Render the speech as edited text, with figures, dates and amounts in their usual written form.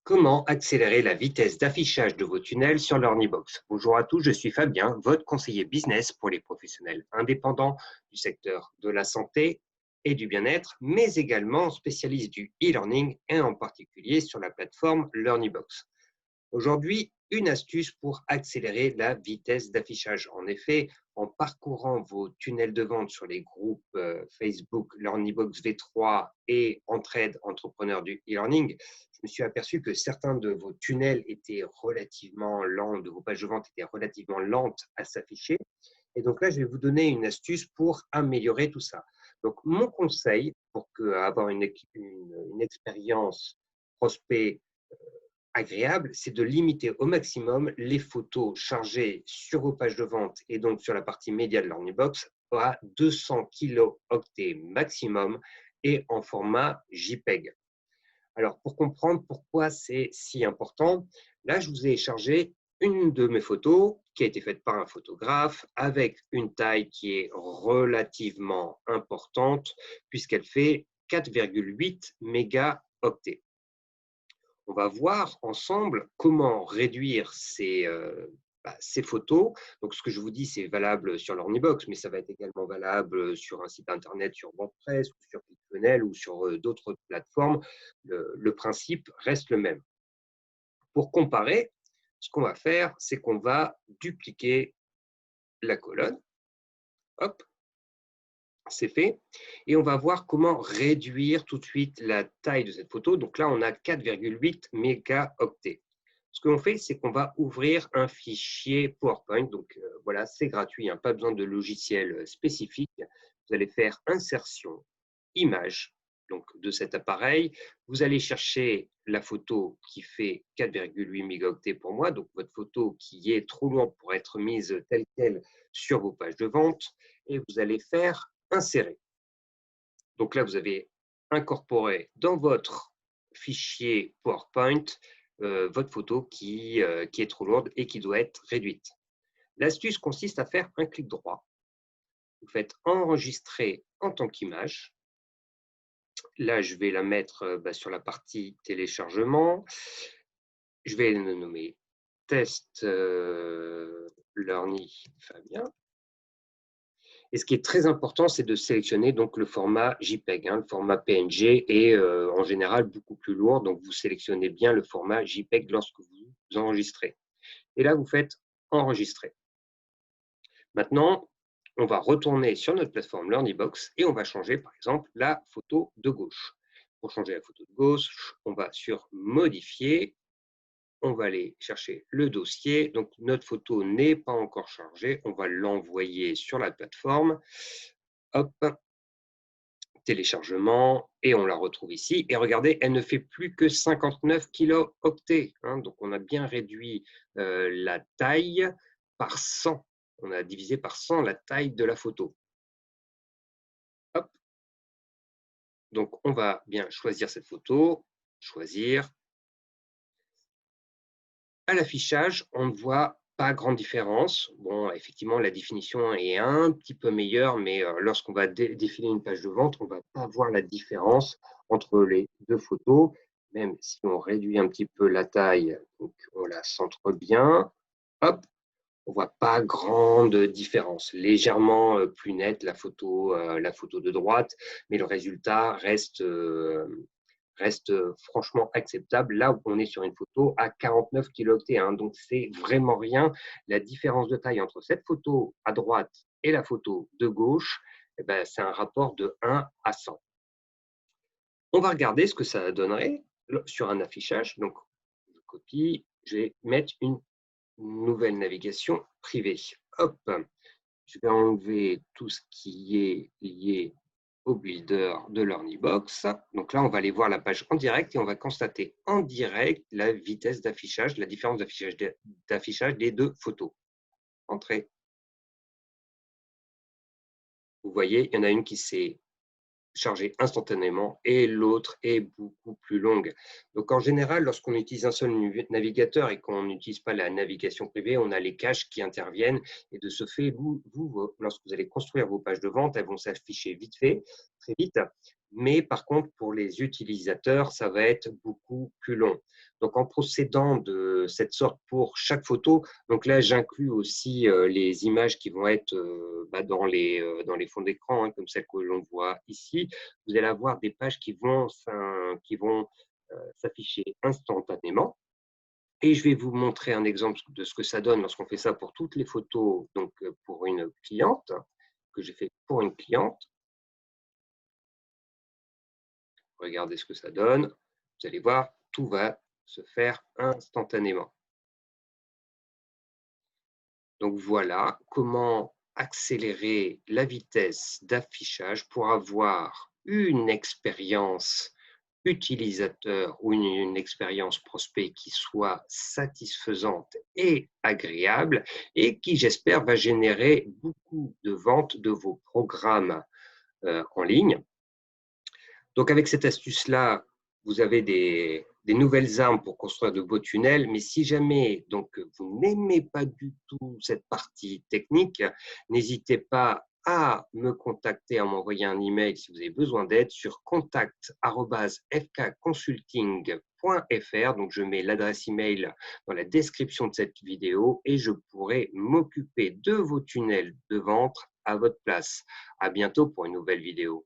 Comment accélérer la vitesse d'affichage de vos tunnels sur LearnyBox? Bonjour à tous, je suis Fabien, votre conseiller business pour les professionnels indépendants du secteur de la santé et du bien-être, mais également spécialiste du e-learning et en particulier sur la plateforme LearnyBox. Aujourd'hui, une astuce pour accélérer la vitesse d'affichage. En effet, en parcourant vos tunnels de vente sur les groupes Facebook, LearnyBox V3 et Entraide Entrepreneurs du e-learning, je me suis aperçu que certains de vos tunnels étaient relativement lents, de vos pages de vente étaient relativement lentes à s'afficher. Et donc là, je vais vous donner une astuce pour améliorer tout ça. Donc, mon conseil pour avoir une expérience prospect agréable, c'est de limiter au maximum les photos chargées sur vos pages de vente et donc sur la partie média de LearnyBox à 200 kilooctets maximum et en format JPEG. Alors, pour comprendre pourquoi c'est si important, là, je vous ai chargé une de mes photos qui a été faite par un photographe avec une taille qui est relativement importante puisqu'elle fait 4,8 mégaoctets. On va voir ensemble comment réduire ces photos. Donc, ce que je vous dis, c'est valable sur l'Ornibox, mais ça va être également valable sur un site internet, sur WordPress, ou sur Pixel ou sur d'autres plateformes. Le principe reste le même. Pour comparer, ce qu'on va faire, c'est qu'on va dupliquer la colonne. Hop, c'est fait. Et on va voir comment réduire tout de suite la taille de cette photo. Donc là, on a 4,8 mégaoctets. Ce que l'on fait, c'est qu'on va ouvrir un fichier PowerPoint. Donc voilà, c'est gratuit, hein, pas besoin de logiciel spécifique. Vous allez faire insertion, image donc, de cet appareil. Vous allez chercher la photo qui fait 4,8 mégaoctets pour moi, donc votre photo qui est trop lourde pour être mise telle qu'elle sur vos pages de vente. Et vous allez faire insérer. Donc là, vous avez incorporé dans votre fichier PowerPoint votre photo qui est trop lourde et qui doit être réduite. L'astuce consiste à faire un clic droit. Vous faites enregistrer en tant qu'image. Là, je vais la mettre sur la partie téléchargement. Je vais le nommer test Learny Fabien. Et ce qui est très important, c'est de sélectionner donc le format JPEG. Le format PNG est en général beaucoup plus lourd, donc vous sélectionnez bien le format JPEG lorsque vous enregistrez. Et là, vous faites enregistrer. Maintenant, on va retourner sur notre plateforme LearnyBox et on va changer, par exemple, la photo de gauche. Pour changer la photo de gauche, on va sur Modifier. On va aller chercher le dossier. Donc, notre photo n'est pas encore chargée. On va l'envoyer sur la plateforme. Hop, téléchargement, et on la retrouve ici. Et regardez, elle ne fait plus que 59 kilooctets. Donc, on a bien réduit la taille par 100. On a divisé par 100 la taille de la photo. Hop. Donc, on va bien choisir cette photo, choisir. À l'affichage, on ne voit pas grande différence. Bon, effectivement, la définition est un petit peu meilleure, mais lorsqu'on va défiler une page de vente, on ne va pas voir la différence entre les deux photos. Même si on réduit un petit peu la taille, donc on la centre bien, hop, on ne voit pas grande différence. Légèrement plus nette la photo de droite, mais le résultat reste franchement acceptable. Là où on est sur une photo à 49 kilooctets, donc c'est vraiment rien. La différence de taille entre cette photo à droite et la photo de gauche, c'est un rapport de 1 à 100. On va regarder ce que ça donnerait sur un affichage. Donc, je copie, je vais mettre une nouvelle navigation privée. Hop, je vais enlever tout ce qui est lié au builder de LearnyBox. Donc là, on va aller voir la page en direct et on va constater en direct la vitesse d'affichage, la différence d'affichage des deux photos. Entrée. Vous voyez, il y en a une qui s'est chargée instantanément et l'autre est beaucoup plus longue. Donc en général, lorsqu'on utilise un seul navigateur et qu'on n'utilise pas la navigation privée, on a les caches qui interviennent et de ce fait, lorsque vous allez construire vos pages de vente, elles vont s'afficher vite fait, très vite. Mais par contre, pour les utilisateurs, ça va être beaucoup plus long. Donc, en procédant de cette sorte pour chaque photo, donc là, j'inclus aussi les images qui vont être dans les fonds d'écran, hein, comme celle que l'on voit ici. Vous allez avoir des pages qui vont s'afficher instantanément. Et je vais vous montrer un exemple de ce que ça donne lorsqu'on fait ça pour toutes les photos, donc pour une cliente, que j'ai fait pour une cliente. Regardez ce que ça donne. Vous allez voir, tout va se faire instantanément. Donc voilà comment accélérer la vitesse d'affichage pour avoir une expérience utilisateur ou une expérience prospect qui soit satisfaisante et agréable et qui, j'espère, va générer beaucoup de ventes de vos programmes en ligne. Donc, avec cette astuce-là, vous avez des nouvelles armes pour construire de beaux tunnels. Mais si jamais donc, vous n'aimez pas du tout cette partie technique, n'hésitez pas à me contacter, à m'envoyer un email si vous avez besoin d'aide sur contact@fkconsulting.fr. Donc, je mets l'adresse email dans la description de cette vidéo et je pourrai m'occuper de vos tunnels de vente à votre place. À bientôt pour une nouvelle vidéo.